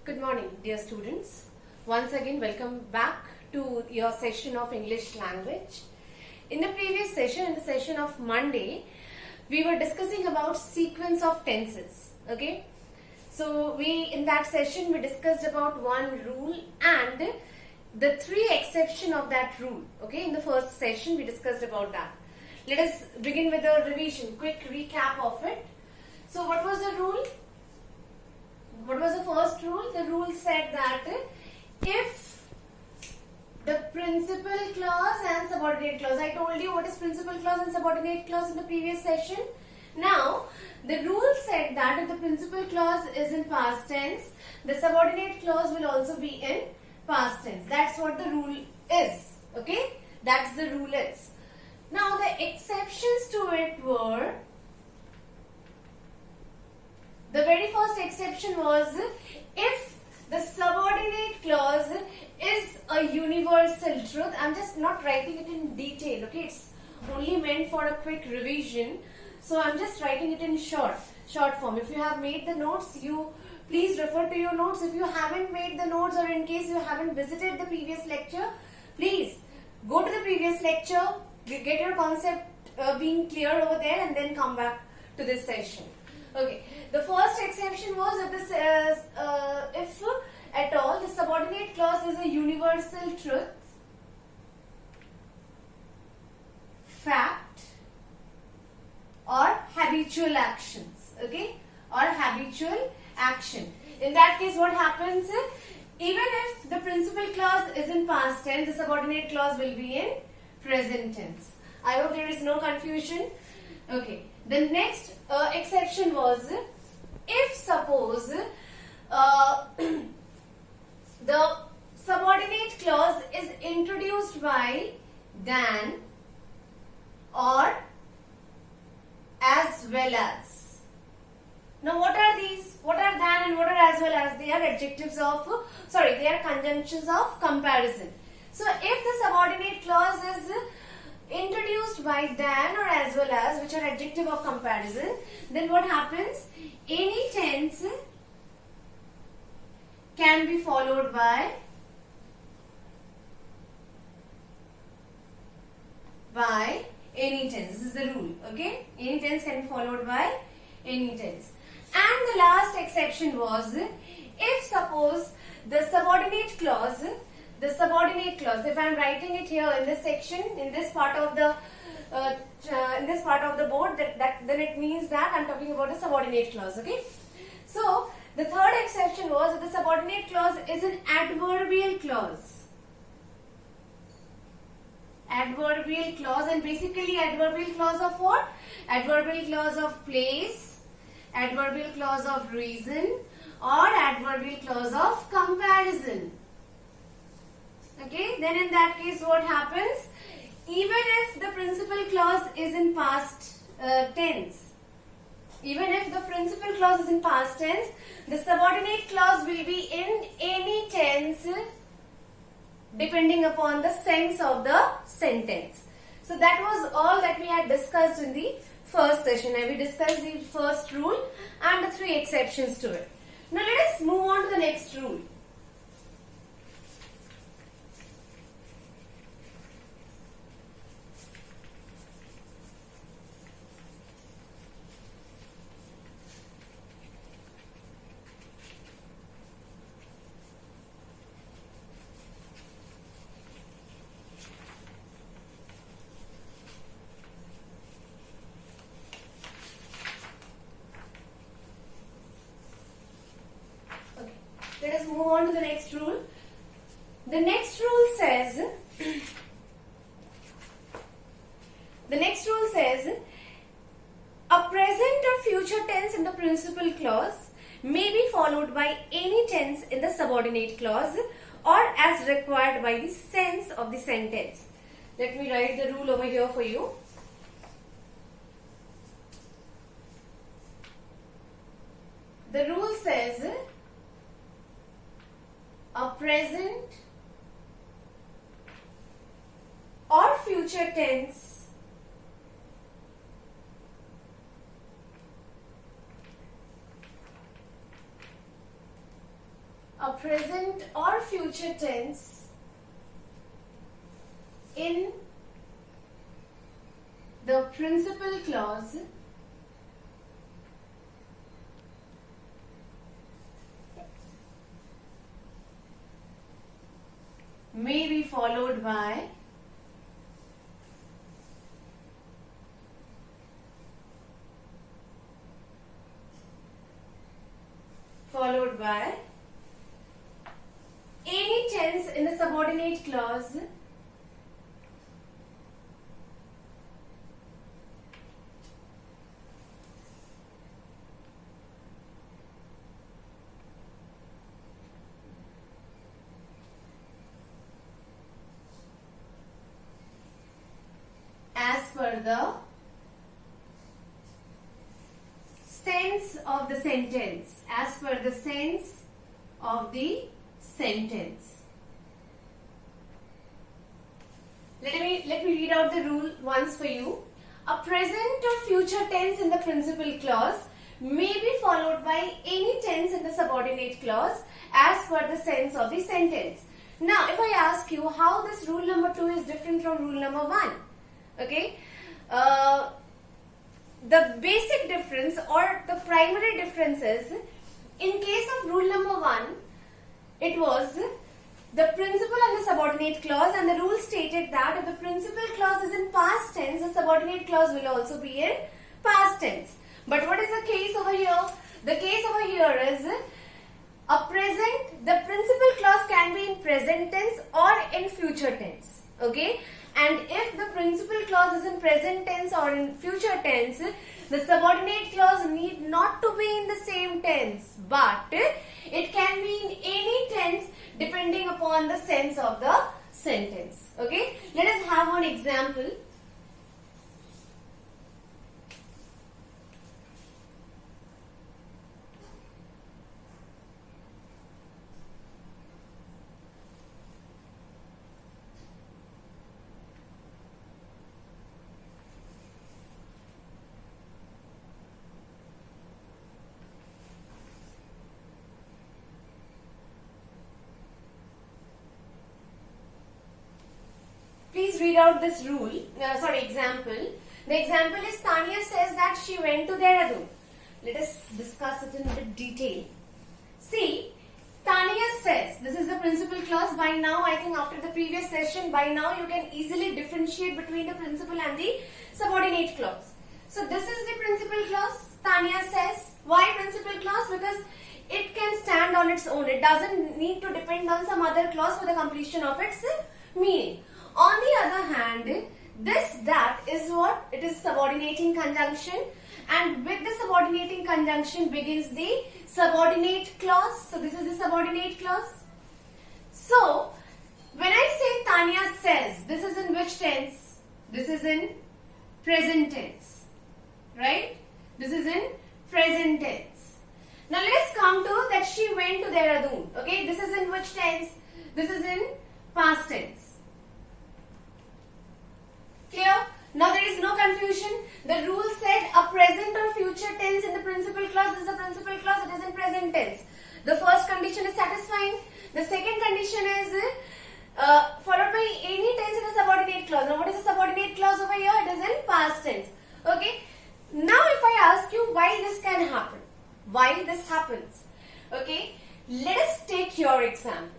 Good morning, dear students. Once again, welcome back to your session of English language. In the previous session, in the session of Monday, we were discussing about sequence of tenses. Okay, so in that session we discussed about one rule and the three exception of that rule. Okay, in the first session we discussed about that. Let us begin with a revision, quick recap of it. So, what was the rule? What was the first rule? The rule said that if the principal clause and subordinate clause, I told you what is principal clause and subordinate clause in the previous session. Now, the rule said that if the principal clause is in past tense, the subordinate clause will also be in past tense. That's what the rule is. Okay? That's the rule is. Now, the exceptions to it were, the very first exception was if the subordinate clause is a universal truth. I'm just not writing it in detail, okay? It's only meant for a quick revision. So I'm just writing it in short form. If you have made the notes, you please refer to your notes. If you haven't made the notes or in case you haven't visited the previous lecture, please go to the previous lecture, get your concept being clear over there and then come back to this session. Okay, the first exception was if at all the subordinate clause is a universal truth, fact, or habitual actions. Okay, or habitual action. In that case, what happens? Even if the principal clause is in past tense, the subordinate clause will be in present tense. I hope there is no confusion. Okay. The next exception was if suppose the subordinate clause is introduced by than or as well as. Now what are these? What are than and what are as well as? They are adjectives of, they are conjunctions of comparison. So if the subordinate clause is introduced by than or as well as, which are adjective of comparison, then what happens? Any tense can be followed by any tense. This is the rule. Okay, any tense can be followed by any tense. And the last exception was if suppose the subordinate clause, if I am writing it here in this section, in this part of the board, then it means that I am talking about the subordinate clause. Okay. So the third exception was that the subordinate clause is an adverbial clause. Adverbial clause, and basically adverbial clause of what? Adverbial clause of place, adverbial clause of reason, or adverbial clause of comparison. Okay, then in that case what happens? Even if the principal clause is in past tense, the subordinate clause will be in any tense depending upon the sense of the sentence. So that was all that we had discussed in the first session, and we discussed the first rule and the three exceptions to it. Now let us move on to the next rule. Let us move on to the next rule. The next rule says, a present or future tense in the principal clause may be followed by any tense in the subordinate clause or as required by the sense of the sentence. Let me write the rule over here for you. The rule says, a present or future tense a present or future tense in the principal clause may be followed by any tense in the subordinate clause as per the sense of the sentence, as per the sense of the sentence. Let me read out the rule once for you. A present or future tense in the principal clause may be followed by any tense in the subordinate clause as per the sense of the sentence. Now, if I ask you how this rule number 2 is different from rule number 1, okay? The basic difference or the primary difference is, in case of rule number 1, it was the principal and the subordinate clause, and the rule stated that if the principal clause is in past tense, the subordinate clause will also be in past tense. But what is the case over here? The case over here is the principal clause can be in present tense or in future tense. Okay? And if the principal clause is in present tense or in future tense, the subordinate clause need not to be in the same tense, but it can be in any tense depending upon the sense of the sentence. Okay? Let us have one example. Please read out this example. The example is Tanya says that she went to Dehradun. Let us discuss it in a bit detail. See, Tanya says, this is the principal clause. By now, I think after the previous session, by now you can easily differentiate between the principal and the subordinate clause. So this is the principal clause. Tanya says, why principal clause? Because it can stand on its own. It doesn't need to depend on some other clause for the completion of its meaning. On the other hand, that is what? It is subordinating conjunction, and with the subordinating conjunction begins the subordinate clause. So this is the subordinate clause. So when I say Tanya says, this is in which tense? This is in present tense, right? This is in present tense. Now let's come to that she went to Dehradun. Okay, this is in which tense? This is in past tense. Clear? Now there is no confusion. The rule said a present or future tense in the principal clause is a principal clause, it is in present tense. The first condition is satisfying. The second condition is followed by any tense in the subordinate clause. Now what is the subordinate clause over here? It is in past tense. Okay. Now if I ask you why this can happen, why this happens, okay, let us take your example.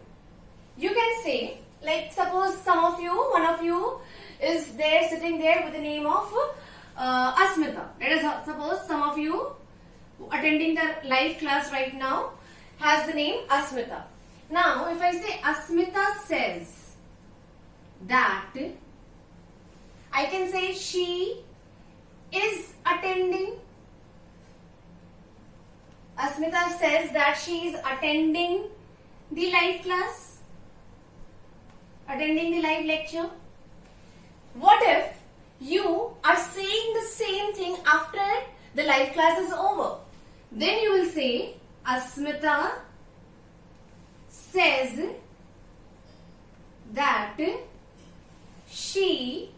You can say, like suppose one of you is there sitting there with the name of Asmita. Let us suppose some of you attending the live class right now has the name Asmita. Now if I say Asmita says that, I can say she is attending. Asmita says that she is attending the live class, attending the live lecture. What if you are saying the same thing after the live class is over? Then you will say, Asmita says that she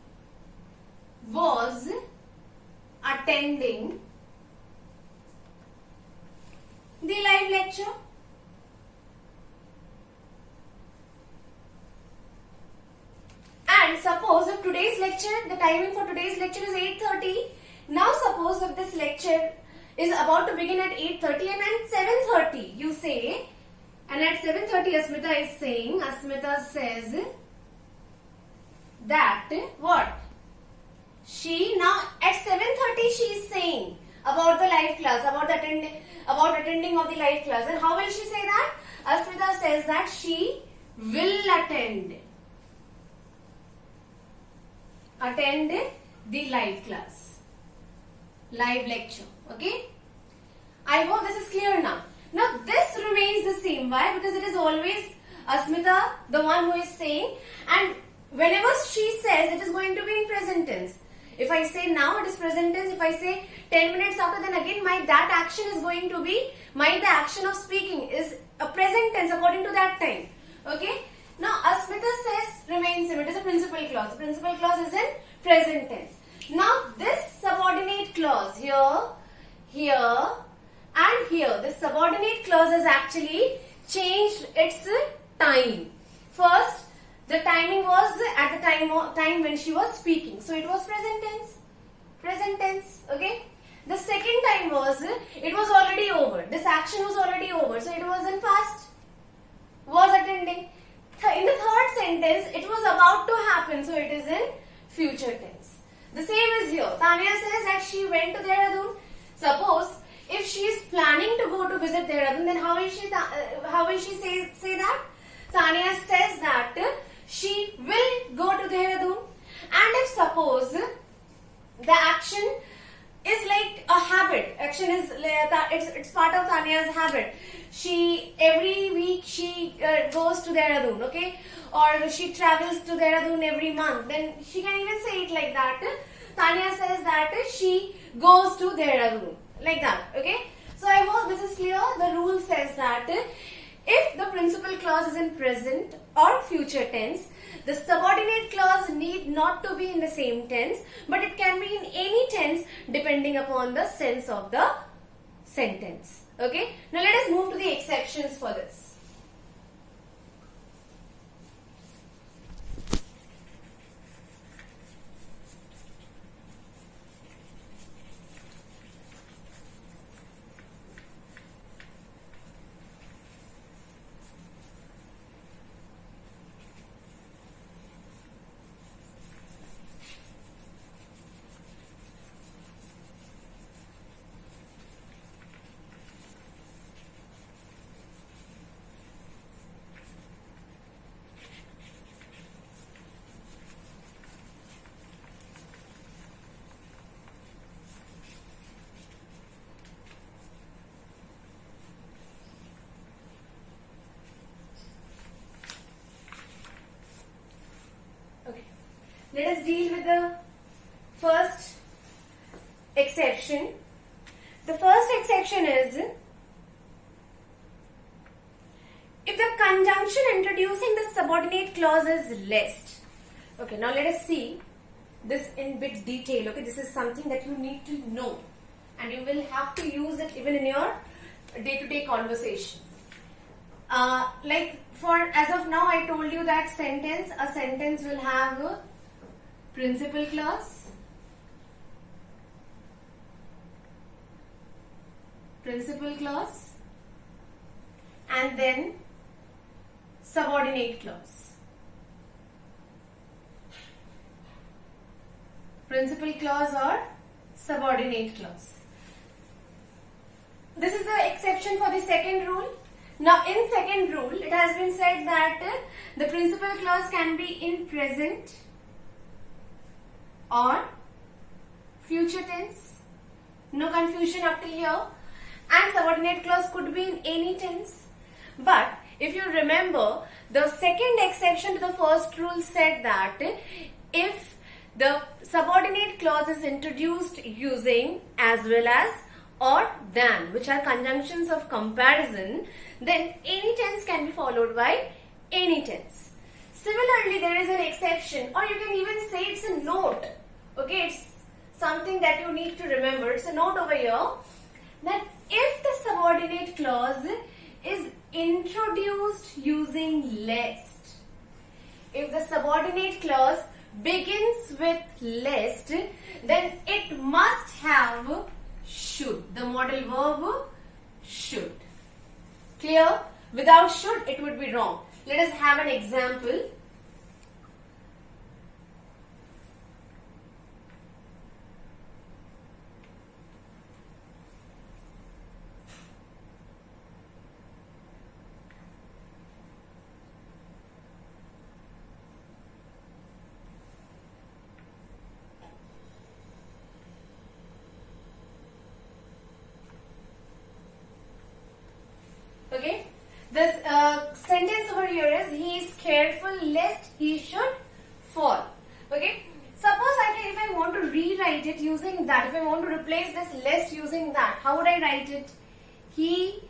was attending the live lecture. suppose if today's lecture, the timing for today's lecture is 8:30. Now suppose if this lecture is about to begin at 8:30 and at 7:30 you say, and at 7:30 Asmita is saying, Asmita says that what? She now at 7:30 she is saying about the live class, about attending of the live class. And how will she say that? Asmita says that she will attend the live class, live lecture. Okay, I hope this is clear now. Now this remains the same. Why? Because it is always Asmita, the one who is saying, and whenever she says, it is going to be in present tense. If I say now, it is present tense. If I say 10 minutes after, then again that action is going to be, the action of speaking is a present tense according to that time. Okay. Now Asmita says remains same. It is a principal clause. The principal clause is in present tense. Now this subordinate clause here and here, this subordinate clause has actually changed its time. First, the timing was at the time when she was speaking, so it was present tense. Okay. The second time was, it was already over. This action was already over, so it was in past. Was attending. In the third sentence, it was about to happen, so it is in future tense. The same is here. Tanya says that she went to Dehradun. Suppose if she is planning to go to visit Dehradun, then how will she say that? Tanya says that she will go to Dehradun. And if suppose the action is like a habit, action is it's part of Tanya's habit. Every week she goes to Dehradun, okay, or she travels to Dehradun every month. Then she can even say it like that. Tanya says that she goes to Dehradun, like that. Okay. So I hope this is clear. The rule says that if the principal clause is in present or future tense, the subordinate clause need not to be in the same tense, but it can be in any tense depending upon the sense of the sentence. Okay. Now let us move to the exceptions for this. Let us deal with the first exception. The first exception is if the conjunction introducing the subordinate clause is list. Okay, now let us see this in bit detail. Okay, this is something that you need to know and you will have to use it even in your day-to-day conversation. Like as of now, I told you that a sentence will have a principal clause, and then subordinate clause. Principal clause or subordinate clause. This is the exception for the second rule. Now in second rule, it has been said that the principal clause can be in present or future tense. No confusion up till here. And subordinate clause could be in any tense. But if you remember, the second exception to the first rule said that if the subordinate clause is introduced using as well as or than, which are conjunctions of comparison, then any tense can be followed by any tense. Similarly, there is an exception, or you can even say it's a note. Okay, it's something that you need to remember. It's a note over here that if the subordinate clause is introduced using lest, if the subordinate clause begins with lest, then it must have should. The modal verb should. Clear? Without should, it would be wrong. Let us have an example. Okay, this sentence over here is he is careful lest he should fall. Okay, suppose if I want to rewrite it using that, if I want to replace this lest using that, how would I write it? He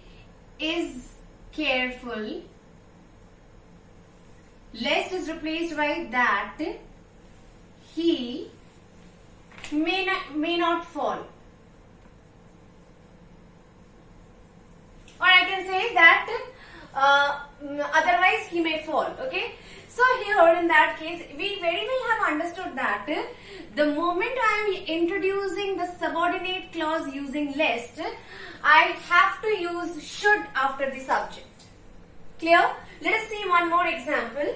is careful. Lest is replaced by that. He may not fall. Or I can say that otherwise he may fall. Okay. So here in that case, we very well have understood that the moment I am introducing the subordinate clause using lest, I have to use should after the subject. Clear? Let us see one more example.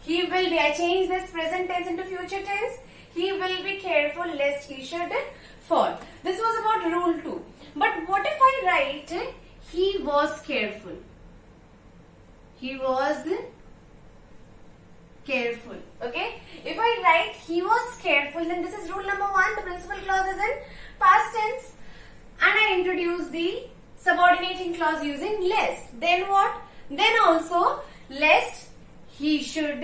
He will be, I change this present tense into future tense. He will be careful lest he should fall. This was about rule 2. But what if I write he was careful? He was careful. Okay. If I write he was careful, then this is rule number 1. The principal clause is in past tense. And I introduce the subordinating clause using lest. Then what? Then also lest he should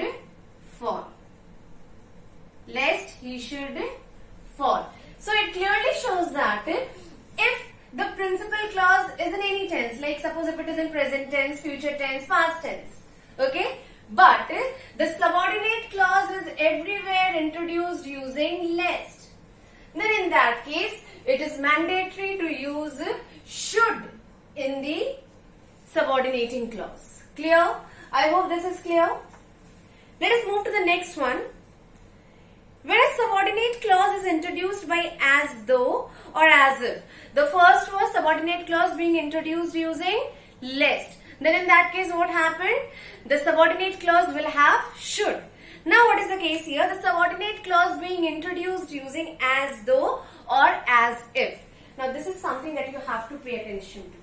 fall. Lest he should fall. So it clearly shows that if the principal clause is in any tense, like suppose if it is in present tense, future tense, past tense, okay, but the subordinate clause is everywhere introduced using lest, then in that case it is mandatory to use should in the subordinating clause. Clear? I hope this is clear. Let us move to the next one. Where a subordinate clause is introduced by as though or as if. The first was subordinate clause being introduced using lest. Then in that case what happened? The subordinate clause will have should. Now what is the case here? The subordinate clause being introduced using as though or as if. Now this is something that you have to pay attention to.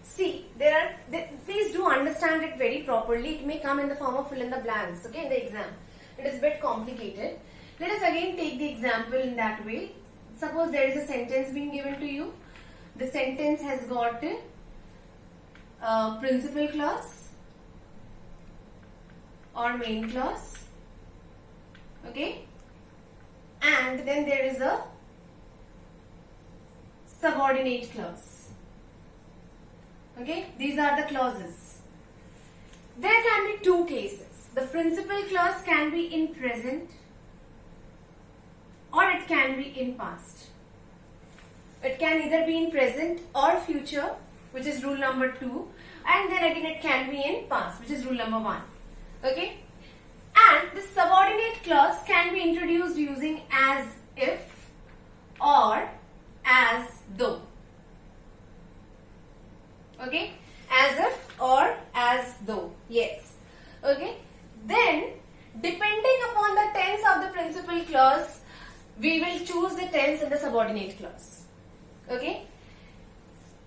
See, please do understand it very properly. It may come in the form of fill in the blanks, okay, in the exam. It is a bit complicated. Let us again take the example in that way. Suppose there is a sentence being given to you. The sentence has got principal clause or main clause, okay, and then there is a subordinate clause. Okay, these are the clauses. There can be two cases. The principal clause can be in present or it can be in past. It can either be in present or future, which is rule number 2, and then again it can be in past, which is rule number 1. Okay, and the subordinate clause can be introduced using as if or as though. Okay, as if or as though. Yes. Okay, then depending upon the tense of the principal clause, we will choose the tense in the subordinate clause. Okay?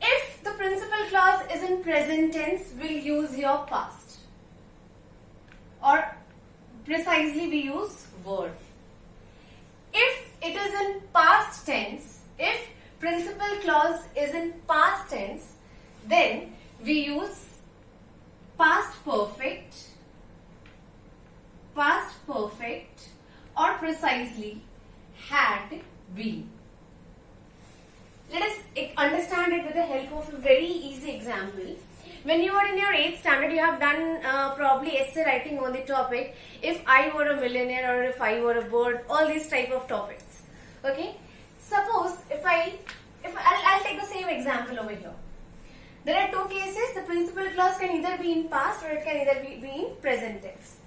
If the principal clause is in present tense, we'll use your past. Or precisely we use were. If it is in past tense, if principal clause is in past tense, then we use past perfect, or precisely had been. Let us understand it with the help of a very easy example. When you are in your 8th standard, you have done probably essay writing on the topic, if I were a millionaire or if I were a bird, all these type of topics. Okay? Suppose I'll take the same example over here. There are two cases. The principal clause can either be in past or it can either be in present tense.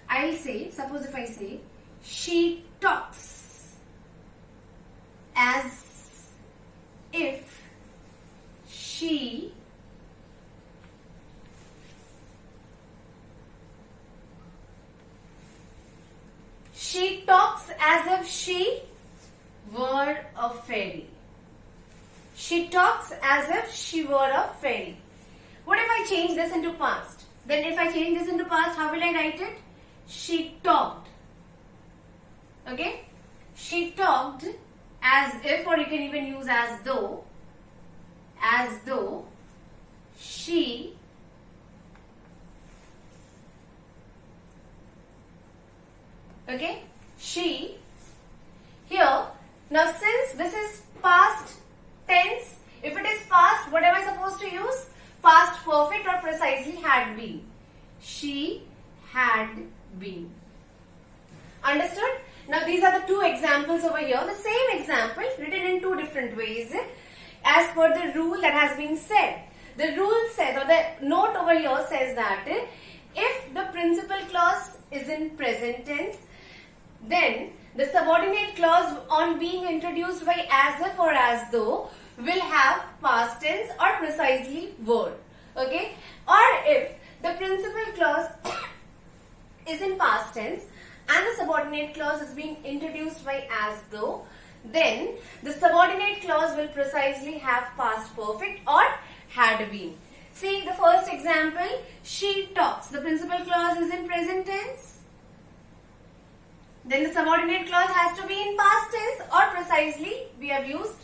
I'll say, suppose if I say, she talks as if she talks as if she were a fairy. She talks as if she were a fairy. What if I change this into past? Then if I change this into past, how will I write it? She talked. Okay? She talked as if, or you can even use as though she she here. Now since this is past tense, if it is past, what am I supposed to use? Past perfect or precisely had been. She had been. Understood? Now these are the two examples over here. The same example written in two different ways as per the rule that has been said. The rule says, or the note over here says that if the principal clause is in present tense, then the subordinate clause on being introduced by as if or as though will have past tense or precisely were. Okay? Or if the principal clause is in past tense and the subordinate clause is being introduced by as though, then the subordinate clause will precisely have past perfect or had been. See the first example, she talks. The principal clause is in present tense. Then the subordinate clause has to be in past tense or precisely we have used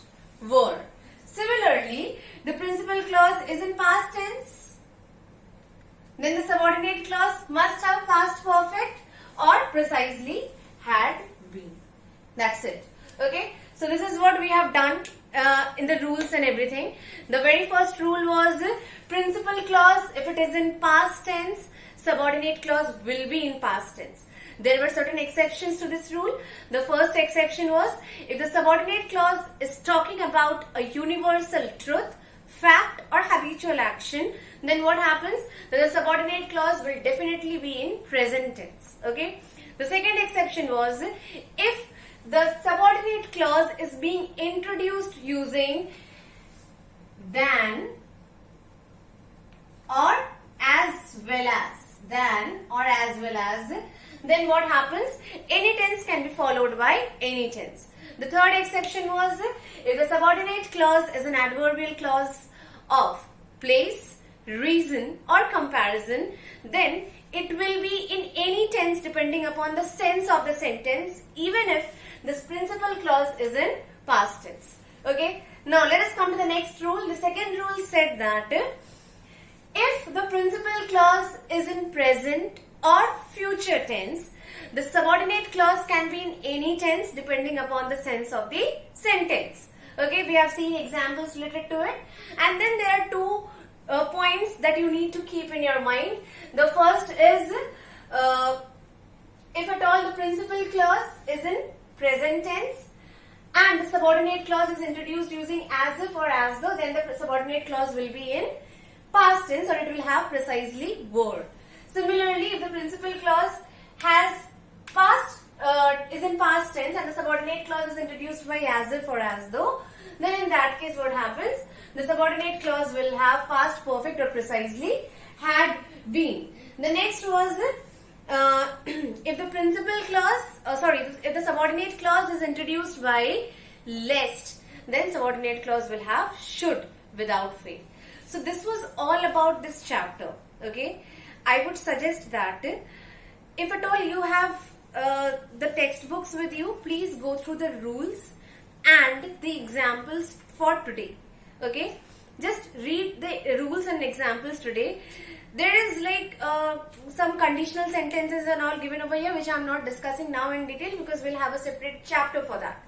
were. Similarly, the principal clause is in past tense. Then the subordinate clause must have past perfect or precisely had been. That's it. Okay. So this is what we have done in the rules and everything. The very first rule was principal clause, if it is in past tense, subordinate clause will be in past tense. There were certain exceptions to this rule. The first exception was if the subordinate clause is talking about a universal truth, fact or habitual action, then what happens? The subordinate clause will definitely be in present tense. Okay. The second exception was if the subordinate clause is being introduced using than or as well as, then what happens? Any tense can be followed by any tense. The third exception was if the subordinate clause is an adverbial clause of place, reason or comparison, then it will be in any tense depending upon the sense of the sentence, even if this principal clause is in past tense. Okay. Now let us come to the next rule. The second rule said that if the principal clause is in present or future tense, the subordinate clause can be in any tense depending upon the sense of the sentence. Okay, we have seen examples related to it. And then there are two points that you need to keep in your mind. The first is if at all the principal clause is in present tense and the subordinate clause is introduced using as if or as though, then the subordinate clause will be in past tense or it will have precisely were. Similarly, if the principal clause has is in past tense and the subordinate clause is introduced by as if or as though, then in that case what happens? The subordinate clause will have past perfect or precisely had been. The next was if the principal clause, if the subordinate clause is introduced by lest, then subordinate clause will have should without fail. So this was all about this chapter. Okay, I would suggest that if at all you have the textbooks with you, please go through the rules and the examples for today. Okay, just read the rules and examples today. There is like some conditional sentences and all given over here, which I am not discussing now in detail because we'll have a separate chapter for that.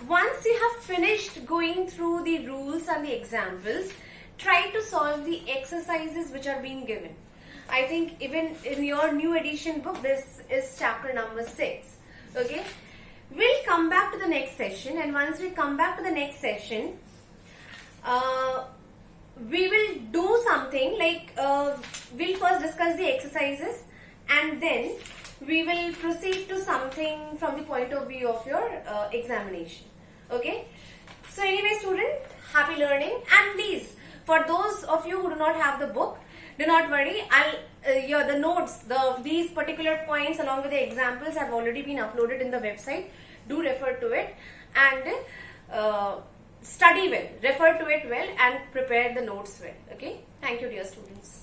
Once you have finished going through the rules and the examples, try to solve the exercises which are being given. I think even in your new edition book, this is chapter number 6. Okay, we'll come back to the next session, and once we come back to the next session, we will do something like we'll first discuss the exercises and then we will proceed to something from the point of view of your examination. Okay, so anyway student, happy learning, and please, for those of you who do not have the book, do not worry. The notes, these particular points along with the examples have already been uploaded in the website. Do refer to it and study well, refer to it well and prepare the notes well. Okay, thank you dear students.